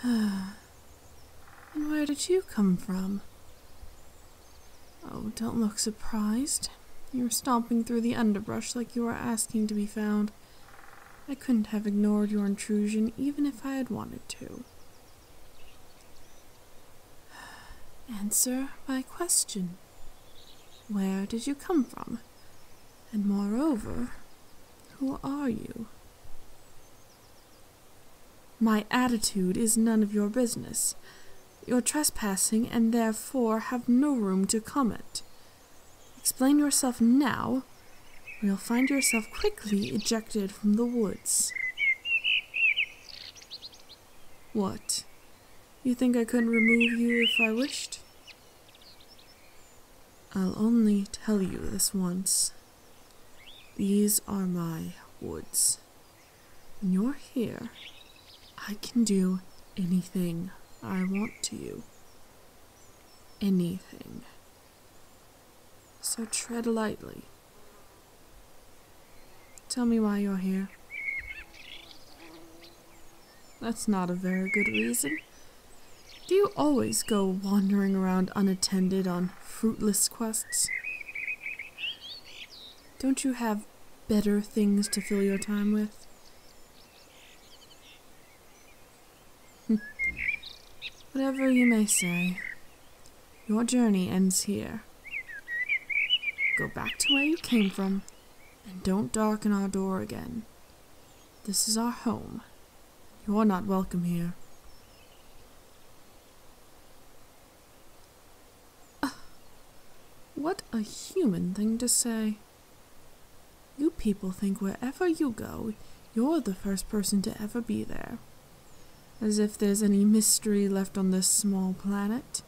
And where did you come from? Oh, don't look surprised. You were stomping through the underbrush like you were asking to be found. I couldn't have ignored your intrusion even if I had wanted to. Answer my question. Where did you come from? And moreover, who are you? My attitude is none of your business. You're trespassing and therefore have no room to comment. Explain yourself now, or you'll find yourself quickly ejected from the woods. What? You think I couldn't remove you if I wished? I'll only tell you this once. These are my woods. When you're here, I can do anything I want to you. Anything. So tread lightly. Tell me why you're here. That's not a very good reason. Do you always go wandering around unattended on fruitless quests? Don't you have better things to fill your time with? Whatever you may say, your journey ends here. Go back to where you came from, and don't darken our door again. This is our home. You're not welcome here. What a human thing to say. You people think wherever you go, you're the first person to ever be there. As if there's any mystery left on this small planet.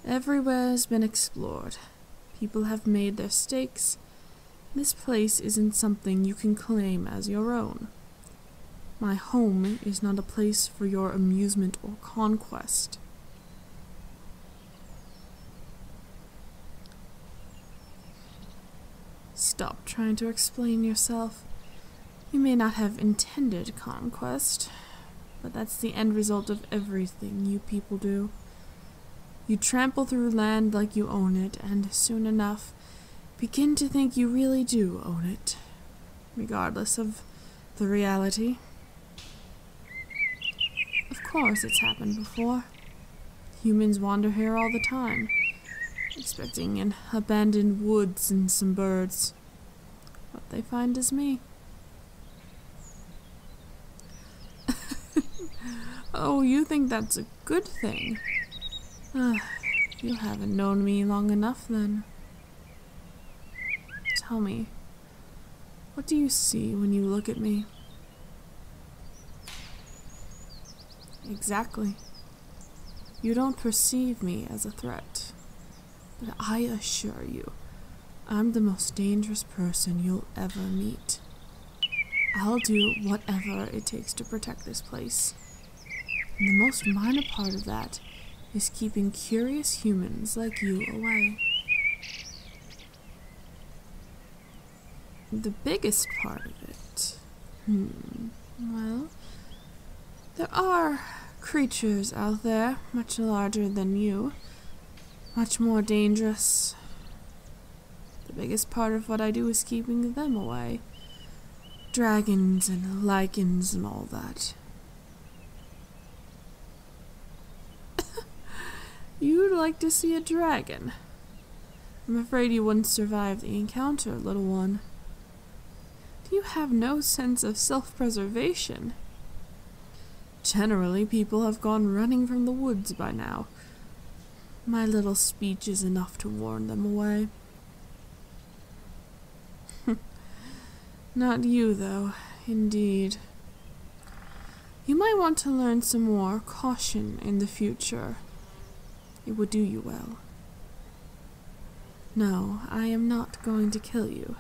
Everywhere has been explored. People have made their stakes. This place isn't something you can claim as your own. My home is not a place for your amusement or conquest. Stop trying to explain yourself. You may not have intended conquest, but that's the end result of everything you people do. You trample through land like you own it, and soon enough, begin to think you really do own it, regardless of the reality. Of course it's happened before. Humans wander here all the time, expecting an abandoned woods and some birds. What they find is me. Oh, you think that's a good thing? You haven't known me long enough then. Tell me, what do you see when you look at me? Exactly. You don't perceive me as a threat. But I assure you, I'm the most dangerous person you'll ever meet. I'll do whatever it takes to protect this place. And the most minor part of that is keeping curious humans like you away. The biggest part of it? Well, there are creatures out there much larger than you, much more dangerous. The biggest part of what I do is keeping them away. Dragons and lichens and all that. You'd like to see a dragon? I'm afraid you wouldn't survive the encounter, little one. Do you have no sense of self-preservation? Generally, people have gone running from the woods by now. My little speech is enough to warn them away. Not you, though, indeed. You might want to learn some more caution in the future. It would do you well. No, I am not going to kill you.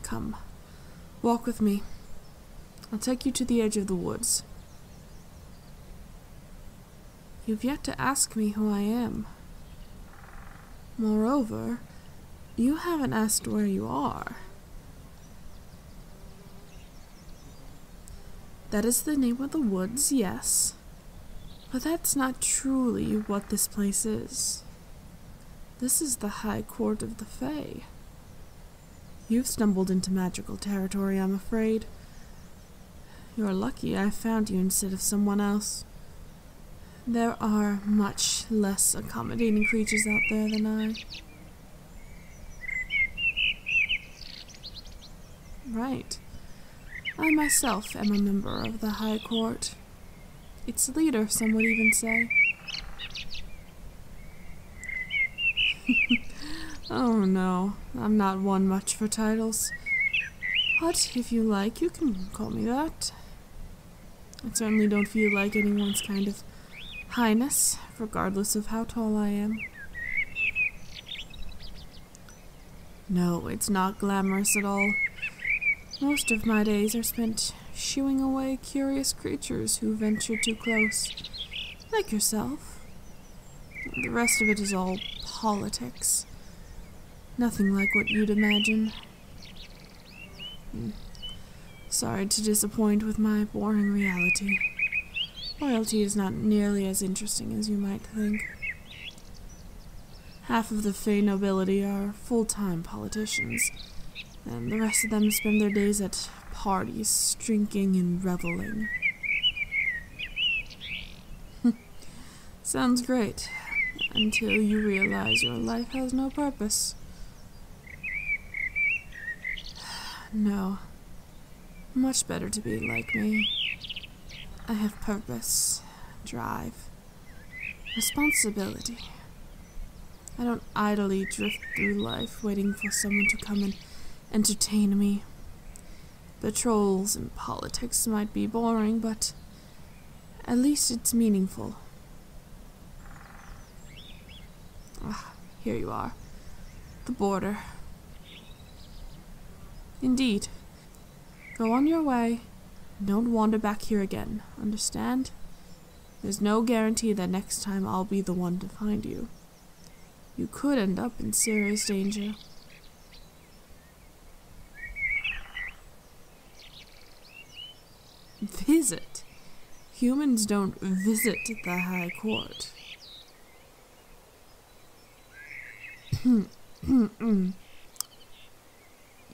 Come, walk with me. I'll take you to the edge of the woods. You've yet to ask me who I am. Moreover, you haven't asked where you are. That is the name of the woods, yes. But that's not truly what this place is. This is the High Court of the Fae. You've stumbled into magical territory, I'm afraid. You're lucky I found you instead of someone else. There are much less accommodating creatures out there than I. Right. I myself am a member of the High Court. Its leader, some would even say. Oh no, I'm not one much for titles. But if you like, you can call me that. I certainly don't feel like anyone's kind of highness, regardless of how tall I am. No, it's not glamorous at all. Most of my days are spent shooing away curious creatures who venture too close, like yourself. The rest of it is all politics. Nothing like what you'd imagine. Sorry to disappoint with my boring reality. Royalty is not nearly as interesting as you might think. Half of the Fae nobility are full-time politicians, and the rest of them spend their days at parties, drinking and reveling. Sounds great, until you realize your life has no purpose. No, much better to be like me. I have purpose, drive, responsibility. I don't idly drift through life waiting for someone to come and entertain me. Patrols and politics might be boring, but at least it's meaningful. Here you are. The border. Indeed. Go on your way. Don't wander back here again, understand? There's no guarantee that next time I'll be the one to find you. You could end up in serious danger. Visit? Humans don't visit the High Court.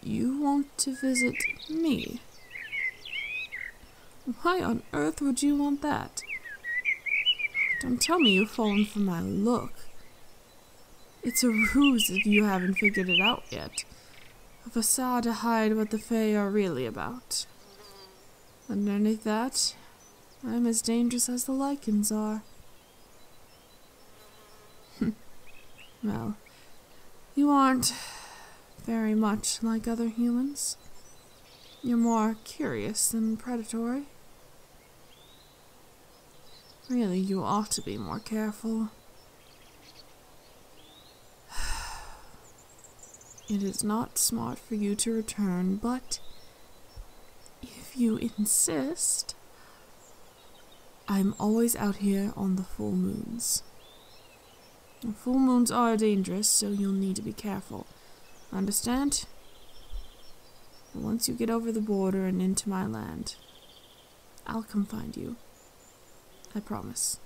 You want to visit me? Why on earth would you want that? Don't tell me you've fallen for my look. It's a ruse if you haven't figured it out yet. A facade to hide what the Fae are really about. Underneath that, I'm as dangerous as the lichens are. Well, you aren't very much like other humans. You're more curious than predatory. Really, you ought to be more careful. It is not smart for you to return, but if you insist, I'm always out here on the full moons. Full moons are dangerous, so you'll need to be careful. Understand? Once you get over the border and into my land, I'll come find you. I promise.